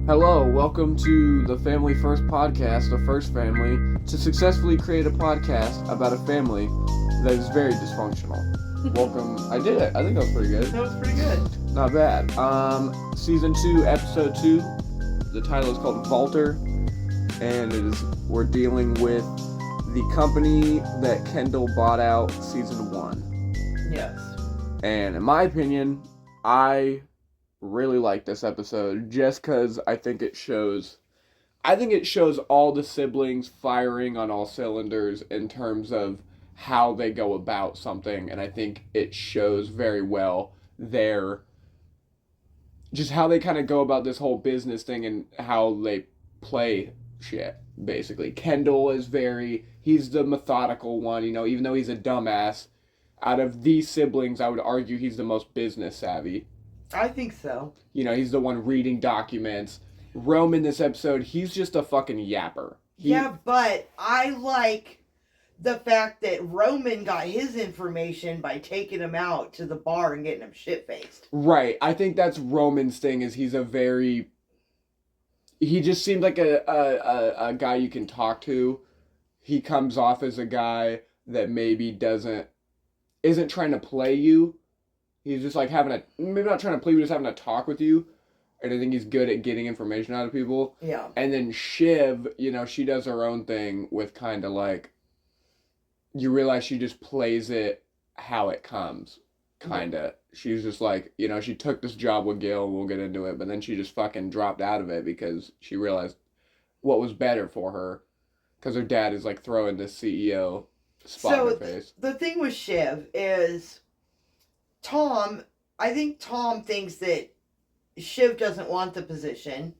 Hello, welcome to the Family First podcast, the first family to successfully create a podcast about a family that is very dysfunctional. Welcome. I did it. I think that was pretty good. That was pretty good. Not bad. Season 2, episode 2. The title is called Valter, and we're dealing with the company that Kendall bought out season 1. Yes. And in my opinion, I really like this episode just because I think it shows all the siblings firing on all cylinders in terms of how they go about something, and I think it shows very well just how they kind of go about this whole business thing and how they play shit, basically. Kendall is he's the methodical one, even though he's a dumbass. Out of these siblings, I would argue he's the most business savvy. I think so. He's the one reading documents. Rome in this episode, he's just a fucking yapper. Yeah, but I like the fact that Roman got his information by taking him out to the bar and getting him shit-faced. Right. I think that's Roman's thing, is he just seems like a guy you can talk to. He comes off as a guy that maybe isn't trying to play you. He's just like maybe not trying to play you, just having a talk with you. And I think he's good at getting information out of people. Yeah. And then Shiv, she does her own thing with kind of like, you realize she just plays it how it comes. Kind of. She's just like, she took this job with Gil, we'll get into it, but then she just fucking dropped out of it because she realized what was better for her. Because her dad is like throwing this CEO spot in her face. The thing with Shiv is I think Tom thinks that Shiv doesn't want the position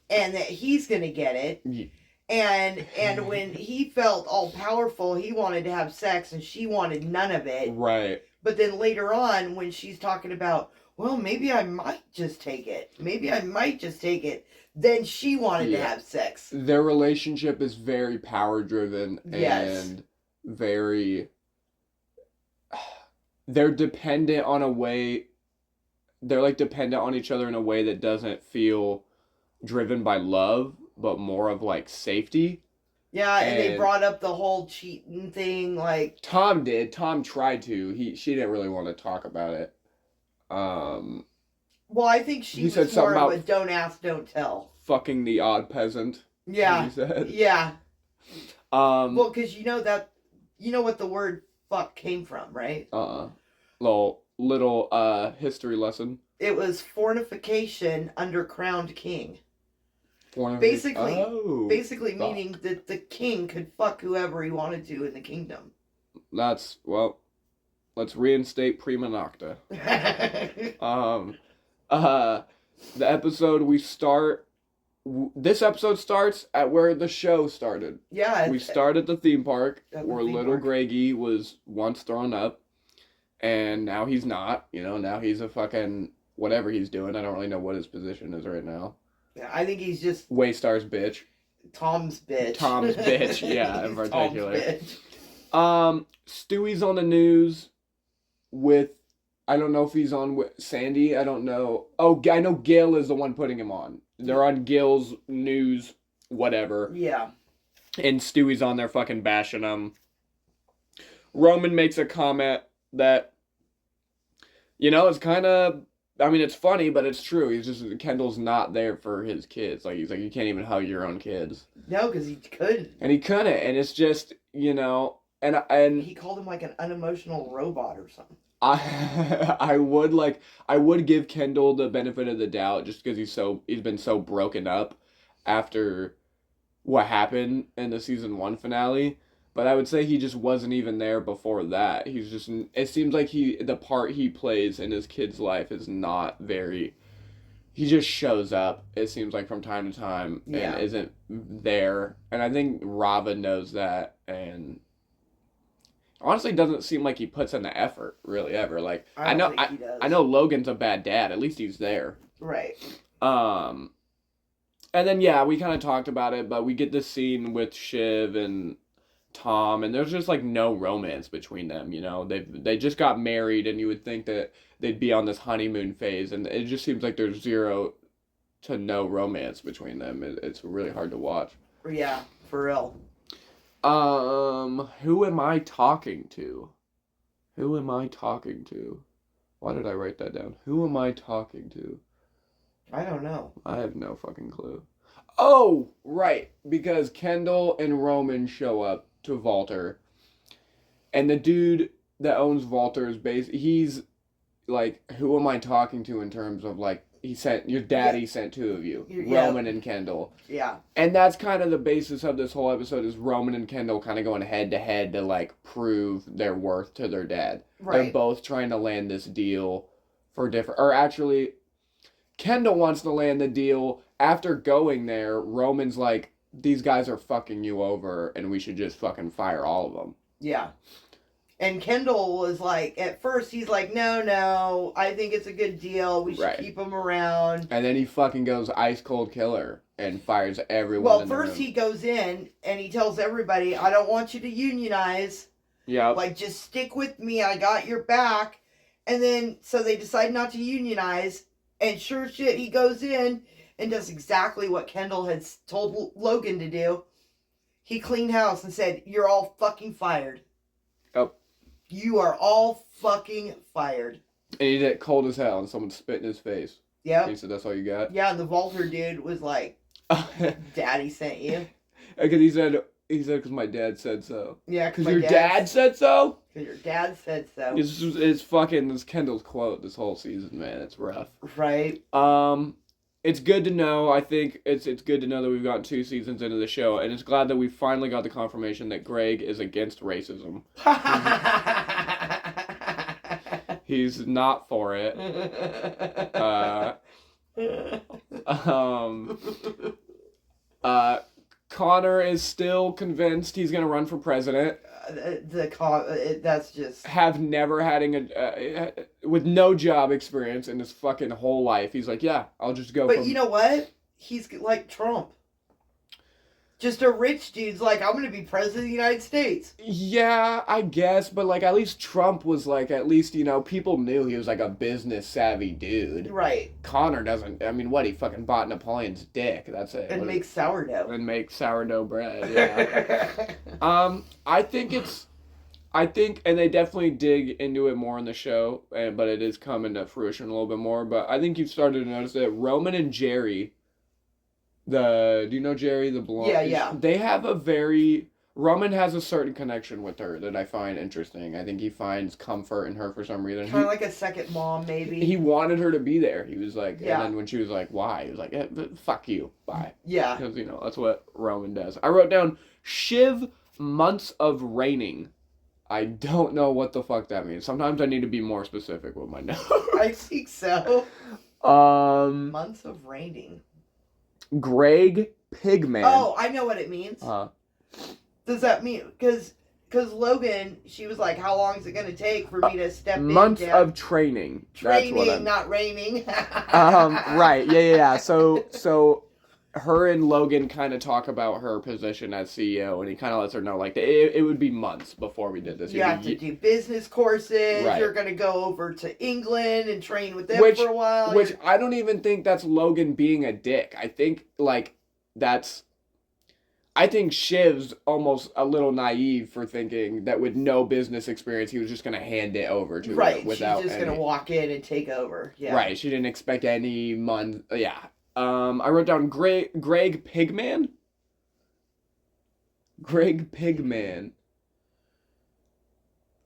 and that he's going to get it. Yeah. And when he felt all powerful, he wanted to have sex and she wanted none of it. Right. But then later on, when she's talking about, well, maybe I might just take it. Then she wanted to have sex. Their relationship is very power driven. Yes. And they're dependent on each other in a way that doesn't feel driven by love, but more of like safety. Yeah, and they brought up the whole cheating thing, like Tom did. Tom tried to. She didn't really want to talk about it. Well, I think she was more of a don't ask, don't tell. Fucking the odd peasant. Yeah. He said. Yeah. Well, because you know what the word fuck came from, right? Little history lesson. It was fornication under crowned king. Basically meaning that the king could fuck whoever he wanted to in the kingdom. Let's reinstate prima nocta. The episode this episode starts at where the show started. Yeah. We start at the theme park where little Greggy was once thrown up, and now he's not. Now he's a fucking whatever he's doing. I don't really know what his position is right now. Yeah, I think he's just Waystar's bitch. Tom's bitch. Yeah, in particular. Tom's bitch. Stewie's on the news with, I don't know if he's on with Sandy. I don't know. Oh, I know Gil is the one putting him on. They're on Gil's news, whatever. Yeah. And Stewie's on there fucking bashing him. Roman makes a comment that, it's kind of, it's funny, but it's true. He's just, Kendall's not there for his kids. He's like, you can't even hug your own kids. No, because he couldn't. And he couldn't. And it's just, and he called him like an unemotional robot or something. I would give Kendall the benefit of the doubt just because he's been so broken up after what happened in the season 1 finale. But I would say he just wasn't even there before that. It seems like the part he plays in his kid's life is not very, he just shows up, it seems like, from time to time and isn't there. And I think Rava knows that, and honestly doesn't seem like he puts in the effort really ever. Like, I know Logan's a bad dad. At least he's there. Right. And then we kind of talked about it, but we get this scene with Shiv and Tom, and there's just like no romance between them. They just got married, and you would think that they'd be on this honeymoon phase, and it just seems like there's zero to no romance between them. It's really hard to watch. Yeah, for real. Who am I talking to? Who am I talking to? Why did I write that down? Who am I talking to? I don't know. I have no fucking clue. Oh, right. Because Kendall and Roman show up to Vaulter. And the dude that owns Vaulter is he's like, who am I talking to in terms of like, your daddy sent two of you, Roman and Kendall. Yeah. And that's kind of the basis of this whole episode is Roman and Kendall kind of going head to head to like prove their worth to their dad. Right. They're both trying to land this deal for different, or actually, Kendall wants to land the deal. After going there, Roman's like, these guys are fucking you over and we should just fucking fire all of them. Yeah. And Kendall was like, at first he's like, no, I think it's a good deal. We should keep him around. And then he fucking goes ice cold killer and fires everyone. Well, first he goes in and he tells everybody, I don't want you to unionize. Yeah. Like, just stick with me. I got your back. And then, so they decide not to unionize. And sure shit, he goes in and does exactly what Kendall had told Logan to do. He cleaned house and said, you're all fucking fired. Oh. You are all fucking fired. And he did it cold as hell and someone spit in his face. Yeah. He said, that's all you got? Yeah, and the Vaulter dude was like, Daddy sent you. Because he said, because my dad said so. Yeah, because your dad said so? Because your dad said so. It's Kendall's quote this whole season, man. It's rough. Right. It's good to know. I think it's good to know that we've gotten 2 seasons into the show, and it's glad that we finally got the confirmation that Greg is against racism. He's not for it. Connor is still convinced he's gonna run for president. That's just have never had with no job experience in his fucking whole life. He's like, yeah, I'll just go. But you know what? He's like Trump. Just a rich dude's like, I'm going to be president of the United States. Yeah, I guess. But, like, at least Trump was, like, at least, you know, people knew he was, like, a business-savvy dude. Right. Connor doesn't. I mean, what? He fucking bought Napoleon's dick. That's it. And makes sourdough. And makes sourdough bread, yeah. I think, and they definitely dig into it more in the show, but it is coming to fruition a little bit more. But I think you've started to notice that Roman and Jerry... do you know Jerry, the blonde? Yeah. They have Roman has a certain connection with her that I find interesting. I think he finds comfort in her for some reason. Kind of like a second mom, maybe. He wanted her to be there. He was like, and then when she was like, why? He was like, fuck you, bye. Yeah. Because, you know, that's what Roman does. I wrote down, Shiv, months of raining. I don't know what the fuck that means. Sometimes I need to be more specific with my notes. I think so. Months of raining. Greg Pigman. Oh, I know what it means. Does that mean because Logan, she was like, "How long is it going to take for me to step in?" Months of training. Training, not raining. Right. Yeah. So, her and Logan kind of talk about her position as CEO, and he kind of lets her know like it would be months before we did this. You have to do business courses. Right. You're going to go over to England and train with them for a while. Which I don't even think that's Logan being a dick. I think I think Shiv's almost a little naive for thinking that with no business experience, he was just going to hand it over to her without. She's just going to walk in and take over. Yeah. Right. She didn't expect any month. Yeah. I wrote down Greg Pigman. Greg Pigman.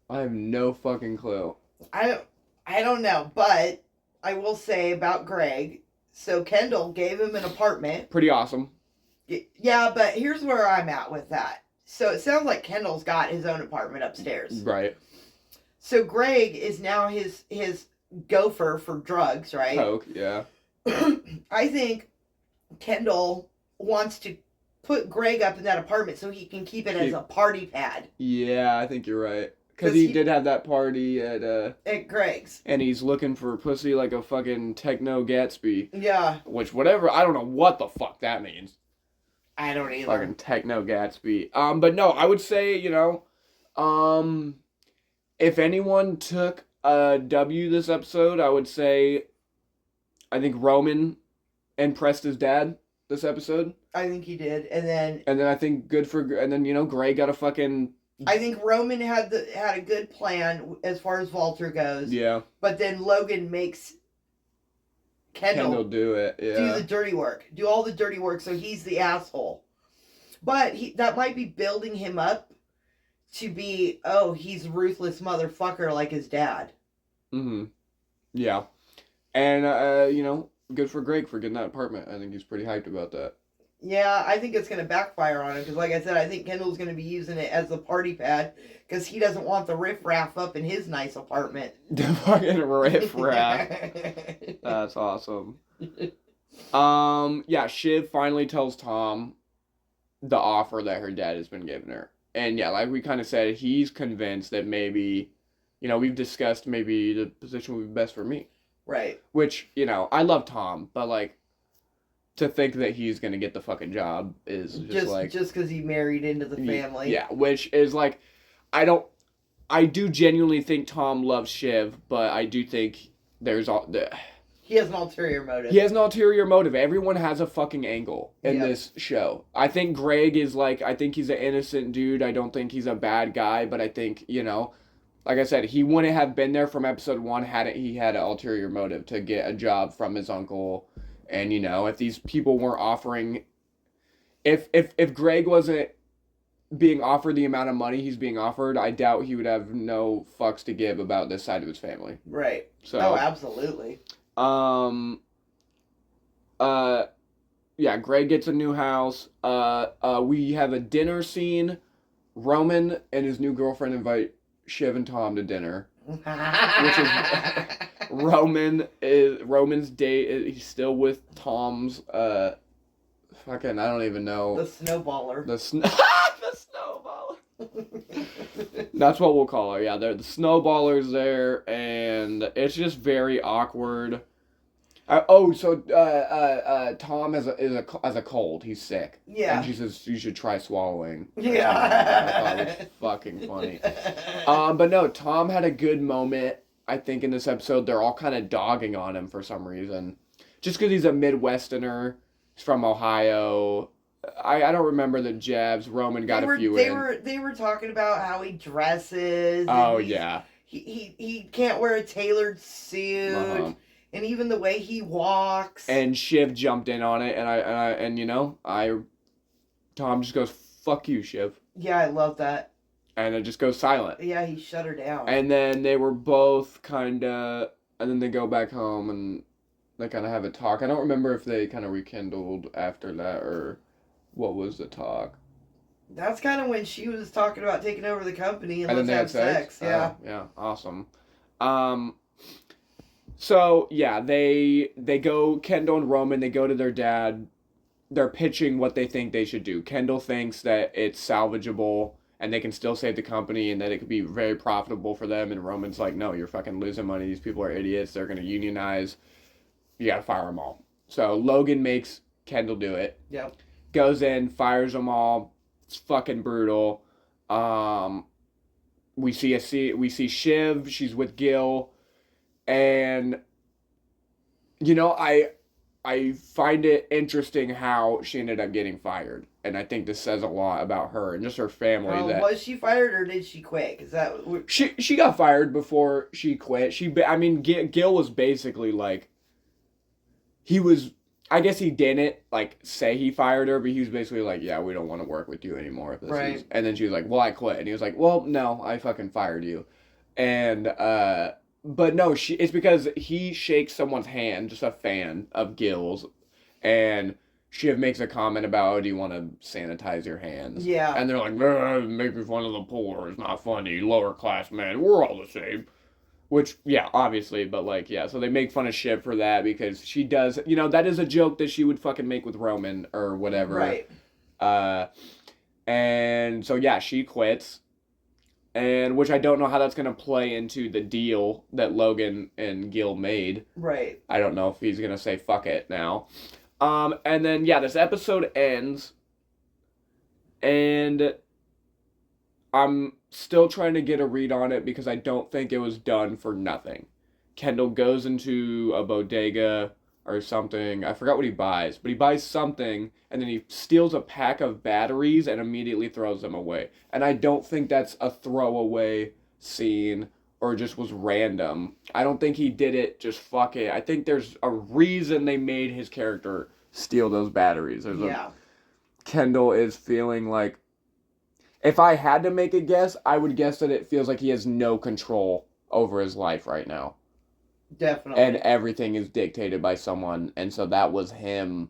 I have no fucking clue. I don't know, but I will say about Greg. So Kendall gave him an apartment. Pretty awesome. Yeah, but here's where I'm at with that. So it sounds like Kendall's got his own apartment upstairs. Right. So Greg is now his gopher for drugs, right? Coke, yeah. I think Kendall wants to put Greg up in that apartment so he can keep it as a party pad. Yeah, I think you're right. Because he did have that party at Greg's. And he's looking for pussy like a fucking techno Gatsby. Yeah. Which, whatever, I don't know what the fuck that means. I don't either. Fucking techno Gatsby. But no, I would say, you know, if anyone took a W this episode, I would say, I think Roman impressed his dad this episode. I think he did, and then I think and then Gray got a fucking. I think Roman had a good plan as far as Walter goes. Yeah. But then Logan makes Kendall do it. Yeah. Do the dirty work. Do all the dirty work, so he's the asshole. But that might be building him up to be, oh, he's a ruthless motherfucker like his dad. Mm-hmm. Yeah. And, good for Greg for getting that apartment. I think he's pretty hyped about that. Yeah, I think it's going to backfire on him because, like I said, I think Kendall's going to be using it as the party pad because he doesn't want the riffraff up in his nice apartment. The fucking riffraff. That's awesome. Yeah, Shiv finally tells Tom the offer that her dad has been giving her. And yeah, like we kind of said, he's convinced that maybe, we've discussed maybe the position would be best for me. Right. Which, I love Tom, but like, to think that he's gonna get the fucking job is just because he married into the family. Yeah, which is like, I do genuinely think Tom loves Shiv, but I do think he has an ulterior motive. He has an ulterior motive. Everyone has a fucking angle in this show. I think Greg is I think he's an innocent dude. I don't think he's a bad guy, but I think, like I said, he wouldn't have been there from episode 1 he had an ulterior motive to get a job from his uncle. And, if these people weren't offering... If Greg wasn't being offered the amount of money he's being offered, I doubt he would have no fucks to give about this side of his family. Right. So, oh, absolutely. Yeah, Greg gets a new house. We have a dinner scene. Roman and his new girlfriend invite Shiv and Tom to dinner. Which is Roman's date. He's still with Tom's fucking, I don't even know. The snowballer. The snowballer. That's what we'll call her. Yeah, the snowballer's there, and it's just very awkward. Tom has a cold. He's sick. Yeah. And she says you should try swallowing. Yeah. I thought it was fucking funny. But no, Tom had a good moment. I think in this episode they're all kind of dogging on him for some reason, just because he's a Midwesterner. He's from Ohio. I don't remember the jabs. Roman got a few in. They were talking about how he dresses. Oh yeah. He can't wear a tailored suit. Uh-huh. And even the way he walks. And Shiv jumped in on it, and Tom just goes, "Fuck you, Shiv." Yeah, I love that. And it just goes silent. Yeah, he shut her down. And then they were both and then they go back home and they kind of have a talk. I don't remember if they kind of rekindled after that or what was the talk. That's kind of when she was talking about taking over the company and let's have sex. Yeah. Yeah, awesome. So, yeah, they go, Kendall and Roman, they go to their dad. They're pitching what they think they should do. Kendall thinks that it's salvageable and they can still save the company and that it could be very profitable for them. And Roman's like, no, you're fucking losing money. These people are idiots. They're going to unionize. You got to fire them all. So Logan makes Kendall do it. Yep. Goes in, fires them all. It's fucking brutal. We see Shiv. She's with Gil. And, I find it interesting how she ended up getting fired. And I think this says a lot about her and just her family. Was she fired or did she quit? Is that... She got fired before she quit. Gil was basically like... I guess he didn't, say he fired her, but he was basically like, yeah, we don't want to work with you anymore. Right. And then she was like, well, I quit. And he was like, well, no, I fucking fired you. And, but no, it's because he shakes someone's hand, just a fan of Gil's, and Shiv makes a comment about, oh, do you want to sanitize your hands? Yeah. And they're like, making fun of the poor is not funny, lower class men, we're all the same. Which, yeah, obviously, but so they make fun of Shiv for that because she does, that is a joke that she would fucking make with Roman or whatever. Right. And so, yeah, she quits. And which I don't know how that's going to play into the deal that Logan and Gil made. Right. I don't know if he's going to say fuck it now. And then, yeah, this episode ends. And I'm still trying to get a read on it because I don't think it was done for nothing. Kendall goes into a bodega or something. I forgot what he buys, but he buys something and then he steals a pack of batteries and immediately throws them away. And I don't think that's a throwaway scene or just was random. I don't think he did it just fuck it. I think there's a reason they made his character steal those batteries. Kendall is feeling like, if I had to make a guess, I would guess that it feels like he has no control over his life right now. Definitely. And everything is dictated by someone. And so that was him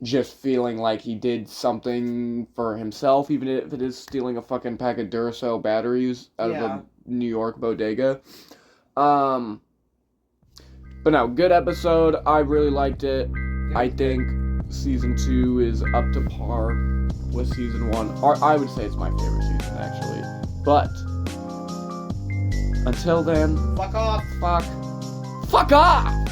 just feeling like he did something for himself, even if it is stealing a fucking pack of Duracell batteries out of a New York bodega. But no, good episode. I really liked it. I think season 2 is up to par with season 1. Or I would say it's my favorite season, actually. But until then, fuck off. Fuck off!